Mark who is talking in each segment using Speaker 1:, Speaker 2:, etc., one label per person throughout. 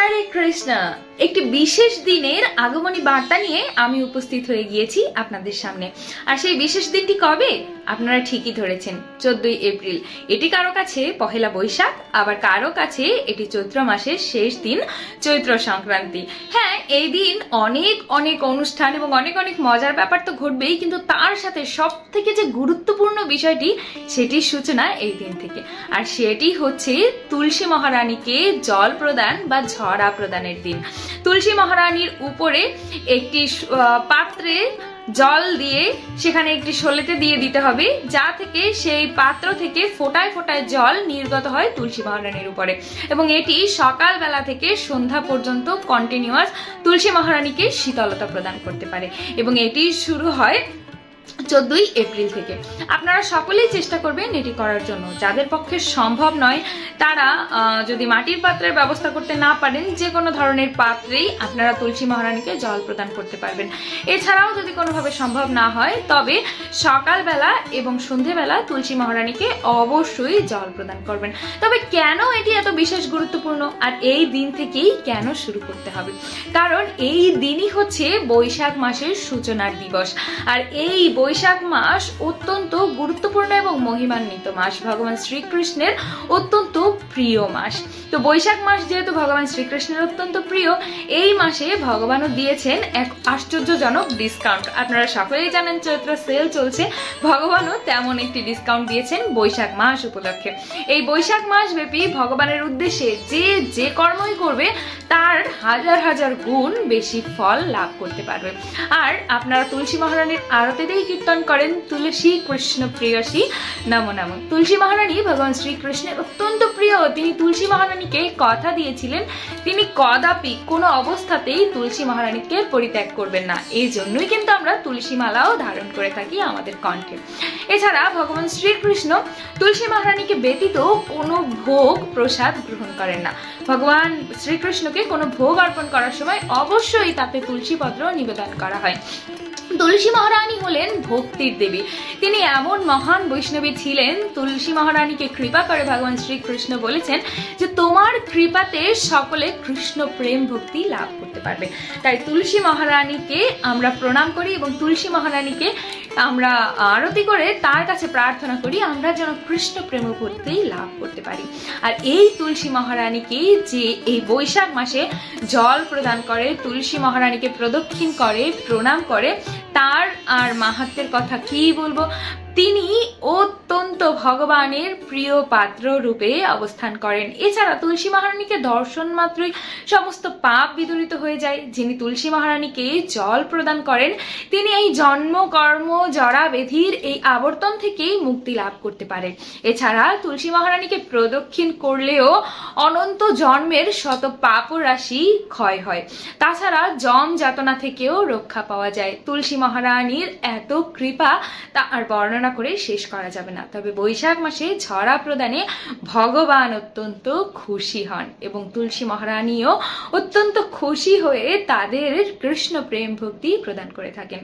Speaker 1: হরে কৃষ্ণ। একটি বিশেষ দিনের আগমনী বার্তা নিয়ে আমি উপস্থিত হয়ে গিয়েছি আপনাদের সামনে। আর সেই বিশেষ দিনটি কবে? আপনারা ঠিকই ধরেছেন, 14ই এপ্রিল। এটি কারো কাছে পহেলা বৈশাখ, আবার কারো কাছে এটি চৈত্র মাসের শেষ দিন, চৈত্র সংক্রান্তি। হ্যাঁ, এই দিন অনেক অনেক অনুষ্ঠান এবং অনেক অনেক মজার ব্যাপার তো ঘটবেই, কিন্তু তার সাথে সব থেকে যে গুরুত্বপূর্ণ বিষয়টি, সেটির সূচনা এই দিন থেকে। আর সেটি হচ্ছে তুলসী মহারানীকে জল প্রদান বা ঝরা প্রদানের দিন। তুলসী মহারানীর উপরে একটি পাত্রে জল দিয়ে সেখানে একটি শোলেতে দিয়ে দিতে হবে, যা থেকে সেই পাত্র থেকে ফোঁটায় ফোঁটায় জল নির্গত হয় তুলসী মহারানীর উপরে, এবং এটি সকালবেলা থেকে সন্ধ্যা পর্যন্ত কন্টিনিউয়াস তুলসী মহারানীকে শীতলতা প্রদান করতে পারে, এবং এটি শুরু হয় 14ই এপ্রিল থেকে। আপনারা সকলেই চেষ্টা করবেন এটি করার জন্য। যাদের পক্ষে সম্ভব নয় তারা যদি মাটির পাত্রের ব্যবস্থা করতে না পারেন, যে কোনো ধরনের পাত্রেই আপনারা তুলসী মহারানীকে জল প্রদান করতে পারবেন। এছাড়াও যদি কোনোভাবে সম্ভব না হয়, তবে সকালবেলা এবং সন্ধেবেলা তুলসী মহারানীকে অবশ্যই জল প্রদান করবেন। তবে কেন এটি এত বিশেষ গুরুত্বপূর্ণ আর এই দিন থেকেই কেন শুরু করতে হবে? কারণ এই দিনই হচ্ছে বৈশাখ মাসের সূচনার দিবস। আর এই বৈশাখ মাস অত্যন্ত গুরুত্বপূর্ণ এবং মহিমান্বিত মাস, ভগবান শ্রীকৃষ্ণের অত্যন্ত প্রিয় মাস। তো বৈশাখ মাস যেহেতু ভগবান শ্রীকৃষ্ণের অত্যন্ত প্রিয়, এই মাসে ভগবানও দিয়েছেন এক আশ্চর্যজনক ডিসকাউন্ট। আপনারা সকলেই জানেন চৈত্র সেল চলছে, ভগবানও তেমন একটি ডিসকাউন্ট দিয়েছেন বৈশাখ মাস উপলক্ষে। এই বৈশাখ মাস ব্যাপী ভগবানের উদ্দেশ্যে যে কর্মই করবে তার হাজার হাজার গুণ বেশি ফল লাভ করতে পারবে। আর আপনারা তুলসী মহারানীর আরতিতেই কীর্তন করেন, তুলসী কৃষ্ণ প্রিয়সী নমো নমঃ। তুলসী মহারানী ভগবান শ্রীকৃষ্ণের অত্যন্ত প্রিয়। তিনি তুলসী মহারানীকে কথা দিয়েছিলেন তিনি কদাপি কোনো অবস্থাতেই তুলসী মহারানীকে পরিত্যাগ করবেন না। এই জন্যই কিন্তু আমরা তুলসী মালাও ধারণ করে থাকি আমাদের কণ্ঠে। এছাড়া ভগবান শ্রীকৃষ্ণ তুলসী মহারানীকে ব্যতীত কোনো ভোগ প্রসাদ গ্রহণ করেন না। ভগবান শ্রীকৃষ্ণকে কোনো ভোগ অর্পণ করার সময় অবশ্যই তাতে তুলসী পত্র নিবেদন করা হয়। তুলসী মহারানী হলেন ভক্তির দেবী। তিনি এমন মহান বৈষ্ণবী ছিলেন, তুলসী মহারানীকে কৃপা করে ভগবান শ্রীকৃষ্ণ বলেছেন যে তোমার কৃপাতে সকলে কৃষ্ণ প্রেম ভক্তি লাভ করতে পারবে। তাই তুলসী মহারানীকে আমরা প্রণাম করি এবং তুলসী মহারানীকে আমরা আরতি করে তার কাছে প্রার্থনা করি আমরা যেন কৃষ্ণ প্রেম ভক্তি লাভ করতে পারি। আর এই তুলসী মহারানীকে যে এই বৈশাখ মাসে জল প্রদান করে, তুলসী মহারানীকে প্রদক্ষিণ করে, প্রণাম করে, তার আর মাহাত্ম্যের কথা কি বলবো। তিনি অত্যন্ত ভগবানের প্রিয় পাত্র রূপে অবস্থান করেন। এছাড়া তুলসী মহারানীকে দর্শন মাত্রই সমস্ত পাপ বিদূরিত হয়ে যায়। যিনি তুলসী মহারানীকে জল প্রদান করেন তিনি এই জন্ম কর্ম জরা ব্যাধির এই আবর্তন থেকেই মুক্তি লাভ করতে পারে। এছাড়া তুলসী মহারানীকে প্রদক্ষিণ করলেও অনন্ত জন্মের শত পাপ রাশি ক্ষয় হয়। তাছাড়া যম যাতনা থেকেও রক্ষা পাওয়া যায়। তুলসী মহারানীর এত কৃপা তা আর বর্ণনা করে শেষ করা যাবে না। তবে বৈশাখ মাসে ঝরা প্রদানে ভগবান অত্যন্ত খুশি হন এবং তুলসী মহারানীও অত্যন্ত খুশি হয়ে তাদের কৃষ্ণ প্রেম ভক্তি প্রদান করে থাকেন।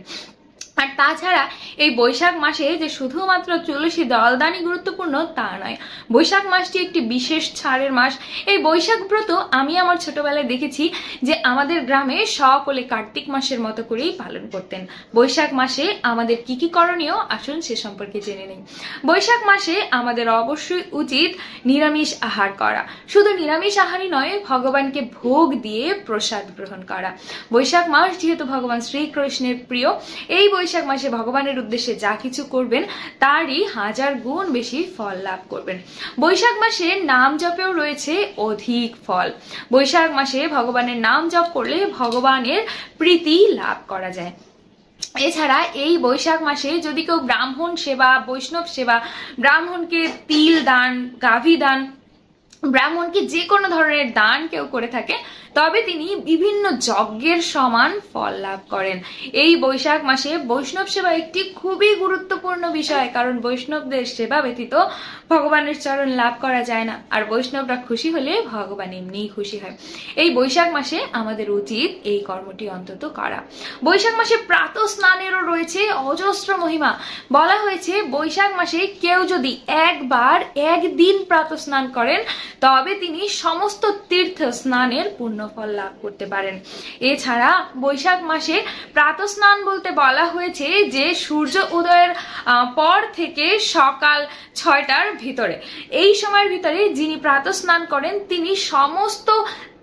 Speaker 1: আর তাছাড়া এই বৈশাখ মাসে যে শুধুমাত্র তুলসী দলদানই গুরুত্বপূর্ণ তা নয়, বৈশাখ মাসটি একটি বিশেষ ছাড়ের মাস। এই বৈশাখ ব্রত আমি আমার ছোটবেলায় দেখেছি যে আমাদের গ্রামে সকলে কার্তিক মাসের মতো করেই পালন করতেন। বৈশাখ মাসে আমাদের কি কি করণীয় আসুন সে সম্পর্কে জেনে নেই। বৈশাখ মাসে আমাদের অবশ্যই উচিত নিরামিষ আহার করা। শুধু নিরামিষ আহারই নয়, ভগবানকে ভোগ দিয়ে প্রসাদ গ্রহণ করা। বৈশাখ মাস যেহেতু ভগবান শ্রীকৃষ্ণের প্রিয়, এই বৈশাখ মাসে ভগবানের উদ্দেশ্যে যা কিছু করবেন তারই হাজার গুণ বেশি ফল লাভ করবেন। বৈশাখ মাসে নাম জপেও রয়েছে অধিক ফল। বৈশাখ মাসে ভগবানের নাম জপ করলে ভগবানের প্রীতি লাভ করা যায়। এছাড়া এই বৈশাখ মাসে যদি কেউ ব্রাহ্মণ সেবা, বৈষ্ণব সেবা, ব্রাহ্মণকে তিল দান, গাভী দান, ব্রাহ্মণকে যে কোনো ধরনের দান কেউ করে থাকে, তবে তিনি বিভিন্ন যজ্ঞের সমান ফল লাভ করেন। এই বৈশাখ মাসে বৈষ্ণব সেবা একটি খুবই গুরুত্বপূর্ণ বিষয়, কারণ বৈষ্ণবদের সেবা ব্যতীত ভগবানের চরণ লাভ করা যায় না। আর বৈষ্ণবরা খুশি হলে ভগবান এমনিই খুশি হয়। এই বৈশাখ মাসে আমাদের উচিত এই কর্মটি অন্তত করা। বৈশাখ মাসে প্রাতঃ স্নানেরও রয়েছে অজস্র মহিমা। বলা হয়েছে বৈশাখ মাসে কেউ যদি একদিন প্রাতঃ স্নান করেন তবে তিনি সমস্ত তীর্থ স্নানের পুণ্যফল লাভ করতে পারেন। এছাড়া বৈশাখ মাসে প্রাতঃস্নান বলতে বলা হয়েছে যে সূর্য উদয়ের পর থেকে সকাল 6টার ভিতরে, এই সময়ের ভিতরে যিনি প্রাতঃস্নান করেন তিনি সমস্ত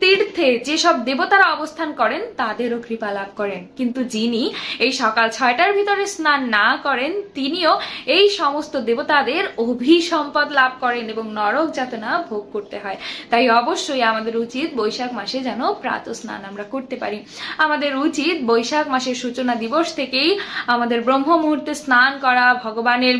Speaker 1: তীর্থে যেসব দেবতারা অবস্থান করেন তাদেরও কৃপা লাভ করেন, কিন্তু যিনি এই সকাল 6টার ভিতরে স্নান না করেন তিনিও এই সমস্ত দেবতাদের অভিসম্পদ লাভ করেন এবং নরক যাতনা ভোগ করতে হয়। তাই অবশ্যই আমাদের উচিত বৈশাখ মাসে যেন প্রাতঃ স্নান আমরা করতে পারি। আমাদের উচিত বৈশাখ মাসের সূচনা দিবস থেকেই আমাদের ব্রহ্ম মুহূর্তে স্নান করা, ভগবানের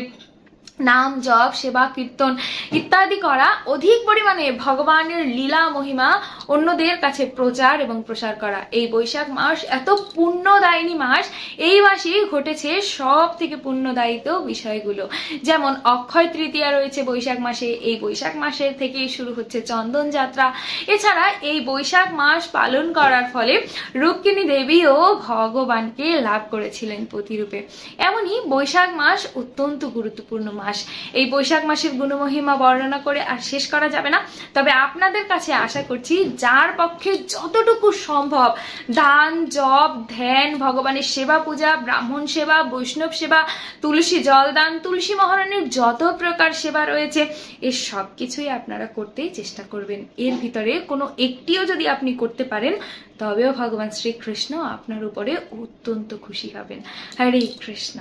Speaker 1: নাম জপ সেবা কীর্তন ইত্যাদি করা, অধিক পরিমাণে ভগবানের লীলা মহিমা অন্যদের কাছে প্রচার এবং প্রসার করা। এই বৈশাখ মাস এত পুণ্যদায়িনী মাস, এই মাসে ঘটেছে সব থেকে পুণ্যদায়িত বিষয়গুলো। যেমন অক্ষয় তৃতীয়া রয়েছে বৈশাখ মাসে, এই বৈশাখ মাসের থেকেই শুরু হচ্ছে চন্দন যাত্রা। এছাড়া এই বৈশাখ মাস পালন করার ফলে রুক্মিণী দেবীও ভগবানকে লাভ করেছিলেন পতিরূপে। এমনই বৈশাখ মাস অত্যন্ত গুরুত্বপূর্ণ মাস। এই বৈশাখ মাসের গুণমহিমা বর্ণনা করে আর শেষ করা যাবে না, তবে আপনাদের কাছে আশা করছি যার পক্ষে যতটুকু সম্ভব দান জপ ধ্যান, ভগবানের সেবা পূজা, ব্রাহ্মণ সেবা, বৈষ্ণব সেবা, তুলসী জলদান, তুলসী মহারানীর যত প্রকার সেবা রয়েছে এর সবকিছুই আপনারা করতেই চেষ্টা করবেন। এর ভিতরে কোনো একটিও যদি আপনি করতে পারেন তবেও ভগবান শ্রীকৃষ্ণ আপনার উপরে অত্যন্ত খুশি হবেন। হরে কৃষ্ণ।